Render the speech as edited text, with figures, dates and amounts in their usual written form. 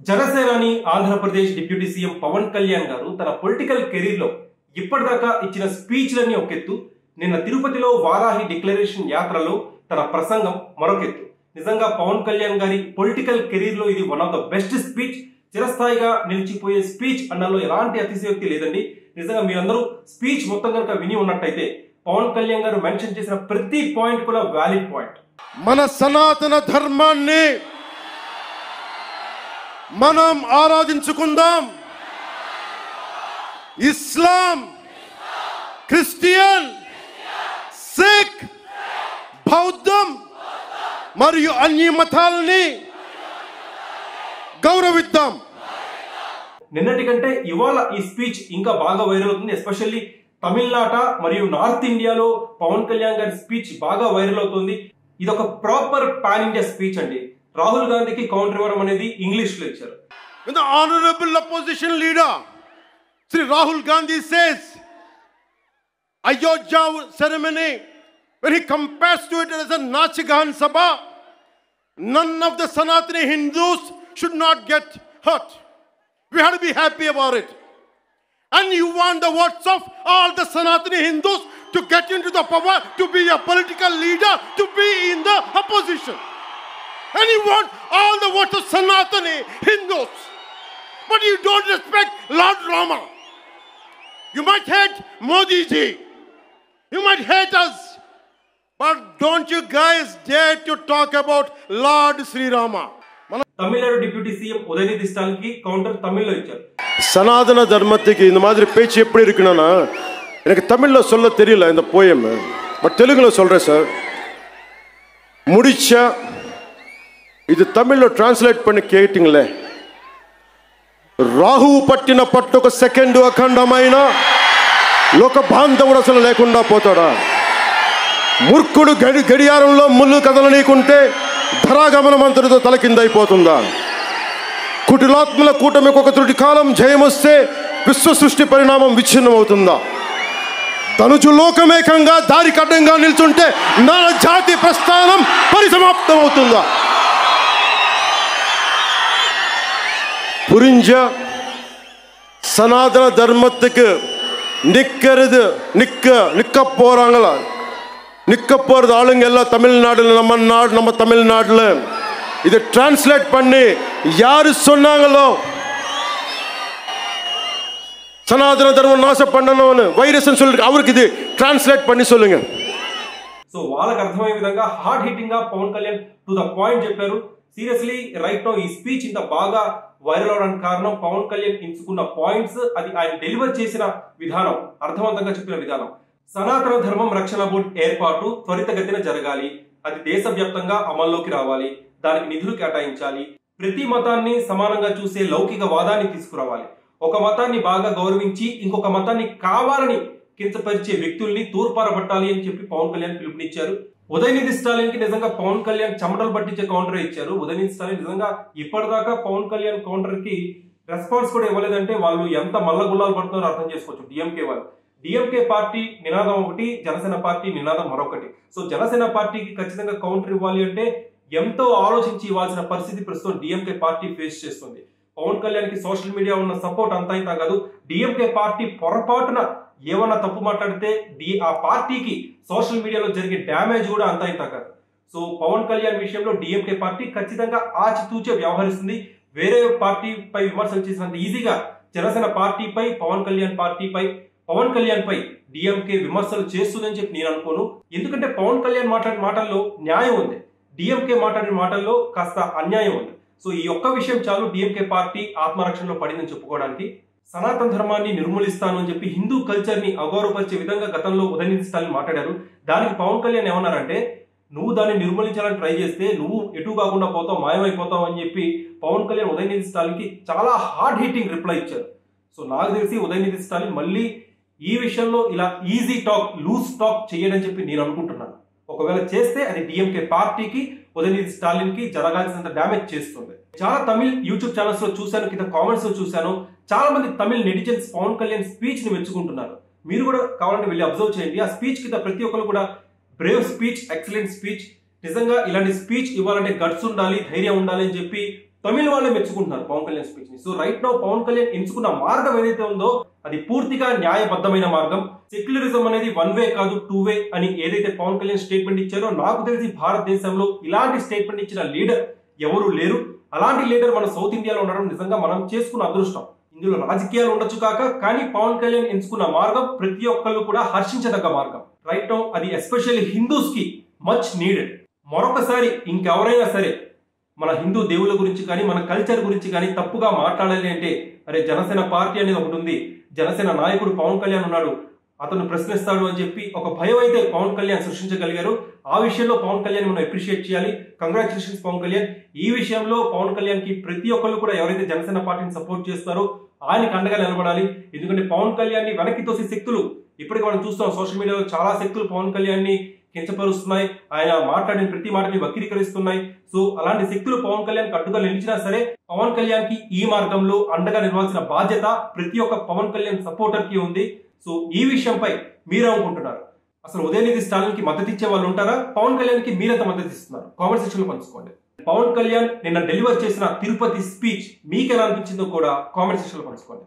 జనసేనాని Andhra Pradesh deputy CM Pawan Kalyan గారు తన పొలిటికల్ కెరీర్ లో ఇప్పటిదాకా ఇచ్చిన స్పీచ్లన్నీ ఒక ఎత్తు, నిన్న తిరుపతిలో వారాహి డిక్లరేషన్ యాత్రలో తన ప్రసంగం మరొకెత్తు. నిజంగా పవన్ కళ్యాణ్ గారి పొలిటికల్ కెరీర్ లో ఇది one of the best speech, చిరస్థాయిగా నిలిచిపోయే స్పీచ్ అన్నలో ఎలాంటి అతిశయోక్తి లేదండి. నిజంగా మీరందరూ స్పీచ్ మొత్తం కనుక విని ఉన్నట్టయితే పవన్ కళ్యాణ్ గారు మెన్షన్ చేసిన ప్రతి పాయింట్ కూడా వ్యాలిడ్ పాయింట్. మన సనాతన ధర్మాన్ని మనం ఆరాధించుకుందాం. ఇస్లాం, క్రిస్టియన్, సిక్, బౌద్ధం మరియు అన్ని మతాలని గౌరవిద్దాం. నిన్నటి కంటే ఇవాళ ఈ స్పీచ్ ఇంకా బాగా వైరల్ అవుతుంది. ఎస్పెషల్లీ తమిళనాట మరియు నార్త్ ఇండియాలో పవన్ కళ్యాణ్ గారి స్పీచ్ బాగా వైరల్ అవుతుంది. ఇది ఒక ప్రాపర్ పాన్ ఇండియా స్పీచ్ అండి. రాహుల్ గాంధీకి కౌంటర్ ఇవ్వడం అనేది ఇంగ్లీష్ లో ఇచ్చారు. The honorable opposition leader Sri Rahul Gandhi says Ayodhya ceremony, when he compares to it as a Nachigahan Sabha, none of the Sanatani Hindus should not get hurt. We have to be happy about it. And you want the votes of all the Sanatani Hindus to get into the power, to be a political leader, to be in the opposition. And you want all the votes of Sanatani Hindus. But you don't respect Lord Rama. You might hate Modi ji. You might hate us. But don't you guys dare to talk about Lord Sri Rama. Tamil Nadu deputy CM Udhayanidhi Stalin కి counter తమిళ్లో ఇచ్చారు. சனாதன தர்மத்துக்கு இந்த மாதிரி பேச்சு எப்படி இருக்குன்னா, எனக்கு தமிழ்ல சொல்ல தெரியல இந்த போயம், பட் தெலுங்குல சொல்றேன் சார். முடிச்சா ఇది తమిళ్లో ట్రాన్స్లేట్ பண்ணி కేటింగ్లే. రాహువు పట్టిన పట్టు ఒక సెకండ్ అఖండమైన లోక బాంధవుడు అసలు లేకుండా పోతాడా? మూర్ఖుడు గడియారంలో ముళ్ళు కదలనీకుంటే ధరాగమనం అంతటితో తలకిందైపోతుందా? కుటిలాత్మల కూటమికి ఒక త్రుటి కాలం జయమొస్తే విశ్వ సృష్టి పరిణామం విచ్ఛిన్నం అవుతుందా? తనుజు లోకమేకంగా దారి కడ్డంగా నిల్చుంటే నా జాతి ప్రస్థానం పరిసమాప్తం అవుతుందా? புரிஞ்ச சனாதன தர்மத்துக்கு நிற்கிறது நிற்க போறாங்களா? நிற்க போறது ஆளுங்க எல்லாம் தமிழ்நாடுல, நம்ம தமிழ்நாடுல இதை டிரான்ஸ்லேட் பண்ணி யாரு சொன்னாங்களோ சனாதன தர்மம் நாசம் பண்ணணும்னு వైరస్ சொல்லி அவருக்கு ఇది ట్రాన్స్లేట్ பண்ணி சொல்லுங்க. సో వాళ్ళకి అర్థమయ్యే విధంగా హార్డ్ హిట్టింగ్ గా Pawan Kalyan to the point చెప్పారు. సీరియస్లీ రైట్ నో ఈ స్పీచ్ ఇంత బాగా వైరల్ అవడానికి కారణం పవన్ కళ్యాణ్ ఎంచుకున్న పాయింట్స్, అది ఆయన డెలివర్ చేసిన విధానం, అర్థవంతంగా చెప్పిన విధానం. సనాతన ధర్మం రక్షణ బోర్డు ఏర్పాటు త్వరితగతిన జరగాలి, అది దేశవ్యాప్తంగా అమల్లోకి రావాలి, దానికి నిధులు కేటాయించాలి, ప్రతి మతాన్ని సమానంగా చూసే లౌకిక వాదాన్ని తీసుకురావాలి, ఒక మతాన్ని బాగా గౌరవించి ఇంకొక మతాన్ని కావాలని కించపరిచే వ్యక్తుల్ని తూర్పారబట్టాలి అని చెప్పి పవన్ కళ్యాణ్ పిలుపునిచ్చారు. ఉదయనిధి స్టాలిన్ కి నిజంగా పవన్ కళ్యాణ్ చెమటలు పట్టించే కౌంటర్ ఇచ్చారు. ఉదయనిధి స్టాలిన్ నిజంగా ఇప్పటిదాకా పవన్ కళ్యాణ్ కౌంటర్ కి రెస్పాన్స్ కూడా ఇవ్వలేదంటే వాళ్ళు ఎంత మల్లగుల్లాలు పడుతున్నారో అర్థం చేసుకోవచ్చు. డిఎంకే వాళ్ళు, డిఎంకే పార్టీ నినాదం ఒకటి, జనసేన పార్టీ నినాదం మరొకటి. సో జనసేన పార్టీకి ఖచ్చితంగా కౌంటర్ ఇవ్వాలి అంటే ఎంతో ఆలోచించి ఇవ్వాల్సిన పరిస్థితి ప్రస్తుతం డిఎంకే పార్టీ ఫేస్ చేస్తుంది. పవన్ కళ్యాణ్ కి సోషల్ మీడియా ఉన్న సపోర్ట్ అంతా ఇంత కాదు. డిఎంకే పార్టీ పొరపాటున ఏమన్నా తప్పు మాట్లాడితే ఆ పార్టీకి సోషల్ మీడియాలో జరిగే డ్యామేజ్ కూడా అంతా ఇంత కాదు. సో పవన్ కళ్యాణ్ విషయంలో డిఎంకే పార్టీ ఖచ్చితంగా ఆచితూచే వ్యవహరిస్తుంది. వేరే పార్టీపై విమర్శలు చేసినంత ఈజీగా జనసేన పార్టీపై పవన్ కళ్యాణ్ పై డిఎంకే విమర్శలు చేస్తుందని చెప్పి నేను అనుకోను. ఎందుకంటే పవన్ కళ్యాణ్ మాట్లాడిన మాటల్లో న్యాయం ఉంది, డిఎంకే మాట్లాడిన మాటల్లో కాస్త అన్యాయం ఉంది. సో ఈ ఒక్క విషయం చాలు డిఎంకే పార్టీ ఆత్మరక్షణలో పడిందని చెప్పుకోవడానికి. సనాతన ధర్మాన్ని నిర్మూలిస్తాను అని చెప్పి హిందూ కల్చర్ ని అగౌరవపరిచే విధంగా గతంలో ఉదయనిధి స్టాలిన్ మాట్లాడారు. దానికి పవన్ కళ్యాణ్ ఏమన్నారంటే, నువ్వు దాన్ని నిర్మూలించాలని ట్రై చేస్తే నువ్వు ఎటు కాకుండా పోతావు, మాయమైపోతావు అని చెప్పి పవన్ కళ్యాణ్ ఉదయనిధి స్టాలిన్ కి చాలా హార్డ్ హిట్టింగ్ రిప్లై ఇచ్చారు. సో నాకు తెలిసి ఉదయనిధి స్టాలిన్ మళ్ళీ ఈ విషయంలో ఇలా ఈజీ టాక్, లూజ్ టాక్ చేయడని చెప్పి నేను అనుకుంటున్నాను. ఒకవేళ చేస్తే అది డిఎంకే పార్టీకి, ఉదయనిధి స్టాలిన్ కి జరగాల్సినంత డ్యామేజ్ చేస్తుంది. చాలా తమిళ్ యూట్యూబ్ ఛానల్స్ లో చూశాను, కింద కామెంట్స్ లో చూశాను, చాలా మంది తమిళ్ నెటిజన్స్ పవన్ కళ్యాణ్ స్పీచ్ ని మెచ్చుకుంటున్నారు. మీరు కూడా కావాలంటే వెళ్ళి అబ్జర్వ్ చేయండి. ఆ స్పీచ్ కింద ప్రతి ఒక్కరు కూడా బ్రేవ్ స్పీచ్, ఎక్సలెంట్ స్పీచ్, నిజంగా ఇలాంటి స్పీచ్ ఇవ్వాలంటే గట్స్ ఉండాలి, ధైర్యం ఉండాలి అని చెప్పి తమిళ వాళ్ళే మెచ్చుకుంటున్నారు పవన్ కళ్యాణ్ స్పీచ్ ని. So right now Pawan Kalyan ఎంచుకున్న మార్గం ఏదైతే ఉందో అది పూర్తిగా న్యాయబద్ధమైన మార్గం. సెక్యులరిజం అనేది 1 వే కాదు 2 వే అని ఏదైతే పవన్ కళ్యాణ్ స్టేట్మెంట్ ఇచ్చారో, నాకు తెలిసి భారతదేశంలో ఇలాంటి స్టేట్మెంట్ ఇచ్చిన లీడర్ ఎవరు లేరు. అలాంటి లీడర్ మన సౌత్ ఇండియాలో ఉండడం నిజంగా మనం చేసుకున్న అదృష్టం. ఇందులో రాజకీయాలు ఉండొచ్చు కాక, కానీ పవన్ కళ్యాణ్ ఎంచుకున్న మార్గం ప్రతి ఒక్కళ్ళు కూడా హర్షించదగ్గ మార్గం. రైట్ నౌ అది ఎస్పెషల్లీ హిందూస్ కి మచ్ నీడెడ్. మరొకసారి ఇంకెవరైనా సరే మన హిందూ దేవుల గురించి కానీ మన కల్చర్ గురించి కానీ తప్పుగా మాట్లాడాలి అంటే, అరే జనసేన పార్టీ అనేది ఒకటి ఉంది, జనసేన నాయకుడు పవన్ కళ్యాణ్ ఉన్నాడు, అతను ప్రశ్నిస్తాడు అని చెప్పి ఒక భయం అయితే పవన్ కళ్యాణ్ సృష్టించగలిగారు. ఆ విషయంలో పవన్ కళ్యాణ్ మనం అప్రిషియేట్ చేయాలి. కంగ్రాచులేషన్స్ పవన్ కళ్యాణ్. ఈ విషయంలో పవన్ కళ్యాణ్ కి ప్రతి ఒక్కళ్ళు కూడా ఎవరైతే జనసేన పార్టీని సపోర్ట్ చేస్తారో ఆయనకి అండగా నిలబడాలి. ఎందుకంటే పవన్ కళ్యాణ్ ని వెనక్కి తోసే శక్తులు ఇప్పటికి మనం చూస్తాం. సోషల్ మీడియాలో చాలా శక్తులు పవన్ కళ్యాణ్ ని కించపరుస్తున్నాయి, ఆయన మాట్లాడిన ప్రతి మాటని వక్రీకరిస్తున్నాయి. సో అలాంటి శక్తులు పవన్ కళ్యాణ్ అడ్డుగా నిలిచినా సరే పవన్ కళ్యాణ్ కి ఈ మార్గంలో అండగా నిలవాల్సిన బాధ్యత ప్రతి ఒక్క పవన్ కళ్యాణ్ సపోర్టర్ కి ఉంది. సో ఈ విషయంపై మీరేమనుకుంటున్నారు? అసలు ఉదయనిధి స్టాలిన్ కి మద్దతు ఇచ్చే వాళ్ళు ఉంటారా? పవన్ కళ్యాణ్ కి మీరెంత మద్దతు ఇస్తున్నారు? కామెంట్ సెక్షన్ లో పంచుకోండి. పవన్ కళ్యాణ్ నిన్న డెలివర్ చేసిన తిరుపతి స్పీచ్ మీకు ఎలా అనిపించిందో కూడా కామెంట్ సెక్షన్ లో పంచుకోండి.